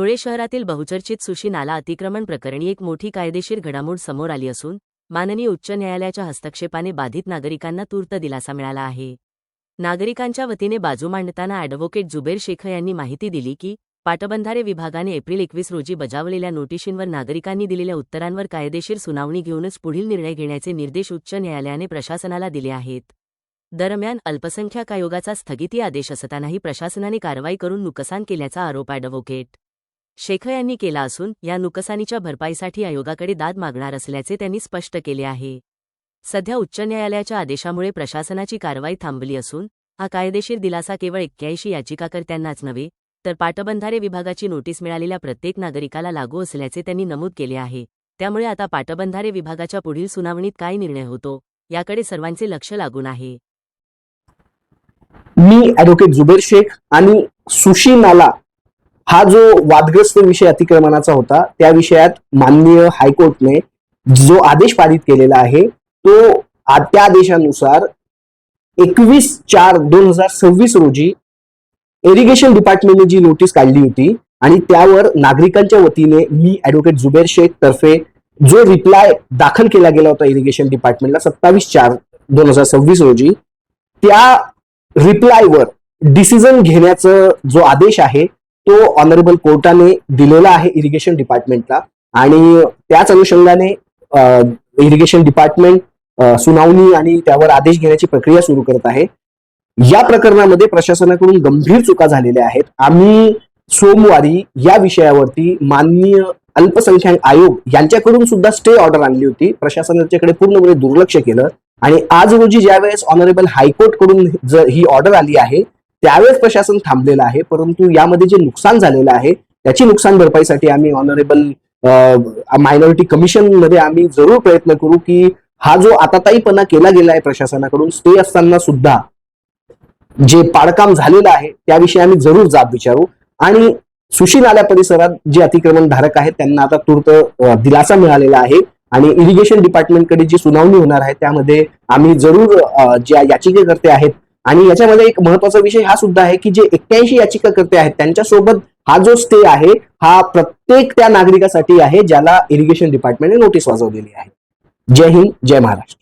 धुळे शहरातील बहुचर्चित सुशी नाला अतिक्रमण प्रकरणी एक मोठी कायदेशीर घडामोड समोर आली असून माननीय उच्च न्यायालयाच्या हस्तक्षेपाने बाधित नागरिकांना तूर्त दिलासा मिळाला आहे। नागरिकांच्या वतीने बाजू मांडताना ॲडव्होकेट जुबेर शेख यांनी माहिती दिली की पाटबंधारे विभागाने एप्रिल 21 रोजी बजावलेल्या नोटिशींवर नागरिकांनी दिलेल्या उत्तरांवर कायदेशीर सुनावणी घेऊनच पुढील निर्णय घेण्याचे निर्देश उच्च न्यायालयाने प्रशासनाला दिले आहेत। दरम्यान अल्पसंख्याक आयोगाचा स्थगिती आदेश असतानाही प्रशासनाने कारवाई करून नुकसान केल्याचा आरोप ॲडव्होकेट शेख यांनी केला असून या नुकसानीच्या भरपाईसाठी आयोगाकडे दाद मागणार असल्याचे त्यांनी स्पष्ट केले आहे। सध्या उच्च न्यायालयाच्या आदेशामुळे प्रशासनाची कारवाई थांबली असून हा कायदेशीर दिलासा केवळ 81 याचिकाकर्त्यांनाच नव्हे तर पाटबंधारे विभागाची नोटीस मिळालेल्या प्रत्येक नागरिकाला लागू असल्याचे त्यांनी नमूद केले आहे। त्यामुळे आता पाटबंधारे विभागाच्या पुढील सुनावणीत काय निर्णय होतो याकडे सर्वांचे लक्ष लागून आहे। मी ॲडव्होकेट जुबेर शेख आणि सुशी नाला हा जो वादग्रस्त विषय अतिक्रमणाचा होता त्या विषयात माननीय हायकोर्टने जो आदेश पारित केलेला आहे तो त्या आदेशानुसार 21/4/2026 रोजी इरिगेशन डिपार्टमेंटने जी नोटीस काढली होती आणि त्यावर नागरिकांच्या वतीने मी ॲडव्होकेट जुबेर शेख तर्फे जो रिप्लाय दाखल केला गेला होता इरिगेशन डिपार्टमेंटला 27/4/2026 रोजी, त्या रिप्लायवर डिसिजन घेण्याचा जो आदेश आहे तो ऑनरेबल कोर्टाने दिलेला आहे इरिगेशन डिपार्टमेंटला आणि त्याच अनुषंगाने इरिगेशन डिपार्टमेंट सुनावणी आणि त्यावर आदेश घेण्याची प्रक्रिया सुरू करत आहे। या प्रकरणामध्ये प्रशासनाकडून गंभीर चुका झालेल्या आहेत। आम्ही सोमवारी या विषयावरती माननीय अल्पसंख्याक आयोग यांच्याकडून सुद्धा स्टे ऑर्डर आणली होती। प्रशासनाच्याकडे पूर्णपणे दुर्लक्ष केलं आणि आज रोजी ज्यावेळेस ऑनरेबल हायकोर्ट कडून ही ऑर्डर आली आहे त्यावेळेस प्रशासन थांबलेलं आहे, परंतु यामध्ये जे नुकसान झालेलं आहे त्याची नुकसान भरपाईसाठी आम्ही ऑनरेबल मायनॉरिटी कमिशन मध्ये आम्ही जरूर प्रयत्न करू की हा जो आताताईपणा केला गेला आहे प्रशासनाकडून स्टे असताना सुद्धा जे पाडकाम झालेलं आहे त्याविषयी आम्ही जरूर जाब विचारू आणि सुशी नाल्या परिसरात जे अतिक्रमण धारक आहेत त्यांना आता तूर्त दिलासा मिळालेला आहे आणि इरिगेशन डिपार्टमेंटकडे जी सुनावणी होणार आहे त्यामध्ये आम्ही जरूर ज्या याचिकाकर्ते आहेत आणि याच्यामध्ये एक महत्वाचा विषय हा सुद्धा आहे की जे 81 याचिकाकर्ते आहेत त्यांच्यासोबत हा जो स्टे आहे हा प्रत्येक त्या नागरिकासाठी आहे ज्याला इरिगेशन डिपार्टमेंटने नोटीस वाजवलेली आहे। जय हिंद, जय महाराष्ट्र।